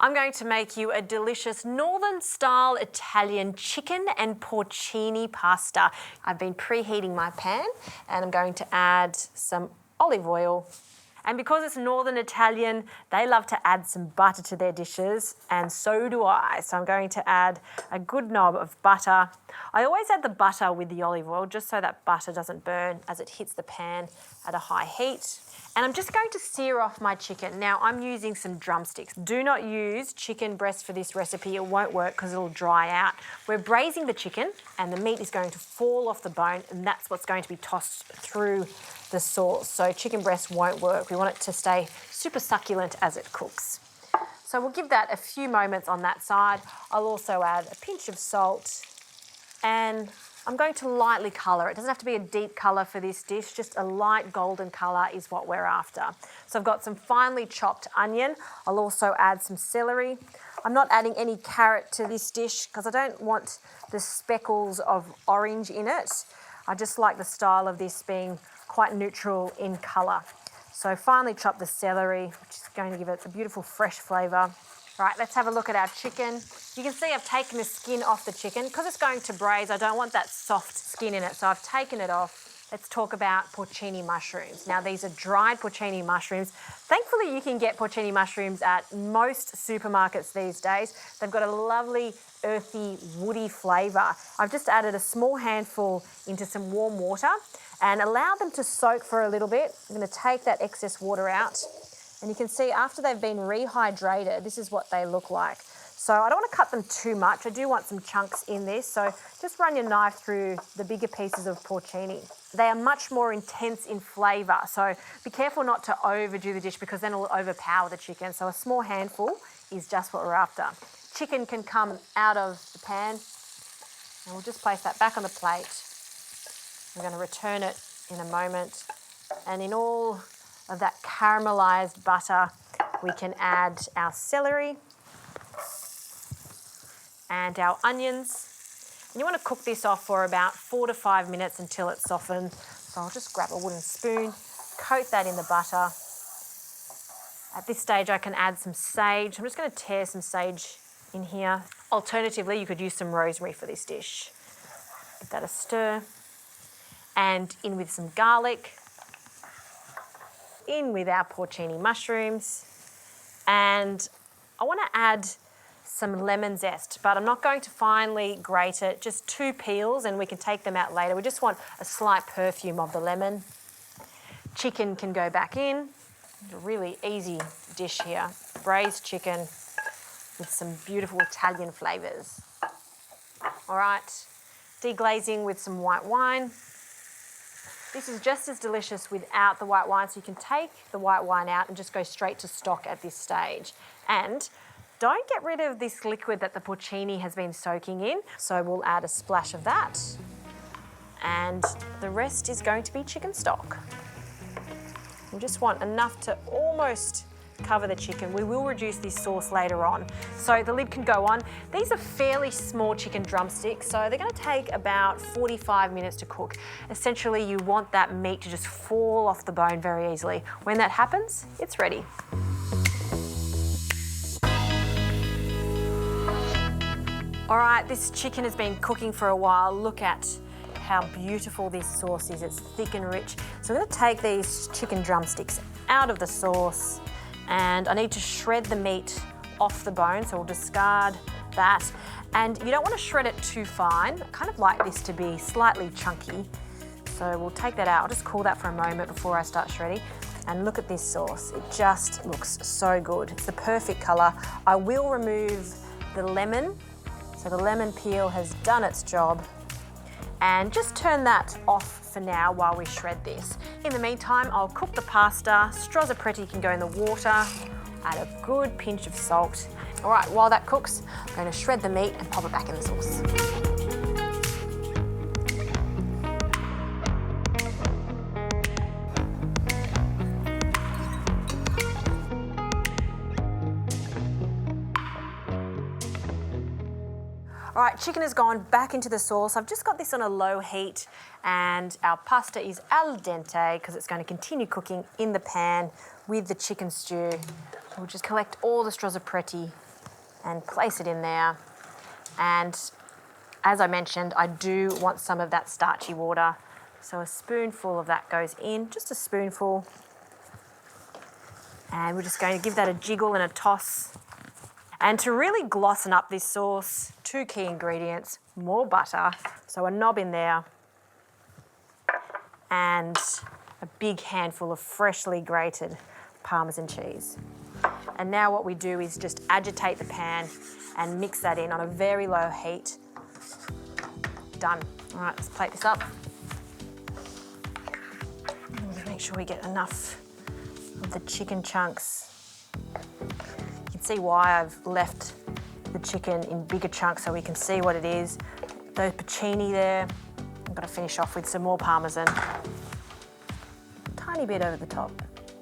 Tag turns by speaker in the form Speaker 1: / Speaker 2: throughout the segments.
Speaker 1: I'm going to make you a delicious northern-style Italian chicken and porcini pasta. I've been preheating my pan and I'm going to add some olive oil. And because it's Northern Italian, they love to add some butter to their dishes, and so do I. So I'm going to add a good knob of butter. I always add the butter with the olive oil just so that butter doesn't burn as it hits the pan at a high heat. And I'm just going to sear off my chicken. Now I'm using some drumsticks. Do not use chicken breast for this recipe. It won't work because it'll dry out. We're braising the chicken and the meat is going to fall off the bone, and that's what's going to be tossed through the sauce. So chicken breast won't work. We want it to stay super succulent as it cooks. So we'll give that a few moments on that side. I'll also add a pinch of salt, and I'm going to lightly colour it. It doesn't have to be a deep colour for this dish, just a light golden colour is what we're after. So I've got some finely chopped onion. I'll also add some celery. I'm not adding any carrot to this dish because I don't want the speckles of orange in it. I just like the style of this being quite neutral in colour. So finely chop the celery, which is going to give it a beautiful fresh flavour. Right, let's have a look at our chicken. You can see I've taken the skin off the chicken. Because it's going to braise, I don't want that soft skin in it, so I've taken it off. Let's talk about porcini mushrooms. Now, these are dried porcini mushrooms. Thankfully, you can get porcini mushrooms at most supermarkets these days. They've got a lovely, earthy, woody flavour. I've just added a small handful into some warm water and allow them to soak for a little bit. I'm going to take that excess water out. And you can see after they've been rehydrated, this is what they look like. So I don't want to cut them too much. I do want some chunks in this. So just run your knife through the bigger pieces of porcini. They are much more intense in flavour. So be careful not to overdo the dish because then it'll overpower the chicken. So a small handful is just what we're after. Chicken can come out of the pan and we'll just place that back on the plate. We're going to return it in a moment. And in all of that caramelised butter, we can add our celery and our onions. And you want to cook this off for about 4 to 5 minutes until it's softened. So I'll just grab a wooden spoon, coat that in the butter. At this stage, I can add some sage. I'm just going to tear some sage in here. Alternatively, you could use some rosemary for this dish. Give that a stir. And in with some garlic. In with our porcini mushrooms, and I want to add some lemon zest, but I'm not going to finely grate it, just 2 peels, and we can take them out later. We just want a slight perfume of the lemon. Chicken can go back in. It's a really easy dish here. Braised chicken with some beautiful Italian flavours. All right, deglazing with some white wine. This is just as delicious without the white wine, so you can take the white wine out and just go straight to stock at this stage. And don't get rid of this liquid that the porcini has been soaking in. So we'll add a splash of that. And the rest is going to be chicken stock. We just want enough to almost cover the chicken. We will reduce this sauce later on. So the lid can go on. These are fairly small chicken drumsticks, so they're going to take about 45 minutes to cook. Essentially, you want that meat to just fall off the bone very easily. When that happens, it's ready. All right, this chicken has been cooking for a while. Look at how beautiful this sauce is. It's thick and rich. So I'm going to take these chicken drumsticks out of the sauce, and I need to shred the meat off the bone, so we'll discard that. And you don't want to shred it too fine. I kind of like this to be slightly chunky. So we'll take that out. I'll just cool that for a moment before I start shredding. And look at this sauce. It just looks so good. It's the perfect colour. I will remove the lemon. So the lemon peel has done its job. And just turn that off for now while we shred this. In the meantime, I'll cook the pasta. Strozzapreti can go in the water. Add a good pinch of salt. All right, while that cooks, I'm going to shred the meat and pop it back in the sauce. All right, chicken has gone back into the sauce. I've just got this on a low heat, and our pasta is al dente because it's going to continue cooking in the pan with the chicken stew. We'll just collect all the strozzapreti and place it in there. And as I mentioned, I do want some of that starchy water. So a spoonful of that goes in, just a spoonful. And we're just going to give that a jiggle and a toss. And to really glossen up this sauce, 2 key ingredients, more butter, so a knob in there, and a big handful of freshly grated Parmesan cheese. And now what we do is just agitate the pan and mix that in on a very low heat. Done. All right, let's plate this up. Make sure we get enough of the chicken chunks. You can see why I've left the chicken in bigger chunks so we can see what it is. Those porcini there. I'm going to finish off with some more Parmesan. Tiny bit over the top.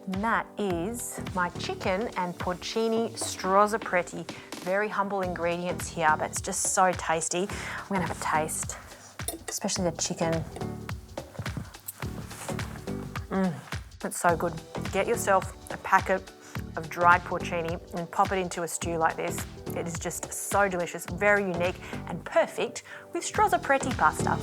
Speaker 1: And that is my chicken and porcini Strozzapreti. Very humble ingredients here, but it's just so tasty. I'm going to have a taste, especially the chicken. It's so good. Get yourself a packet of dried porcini and pop it into a stew like this. It is just so delicious, very unique and perfect with Strozzapreti pasta.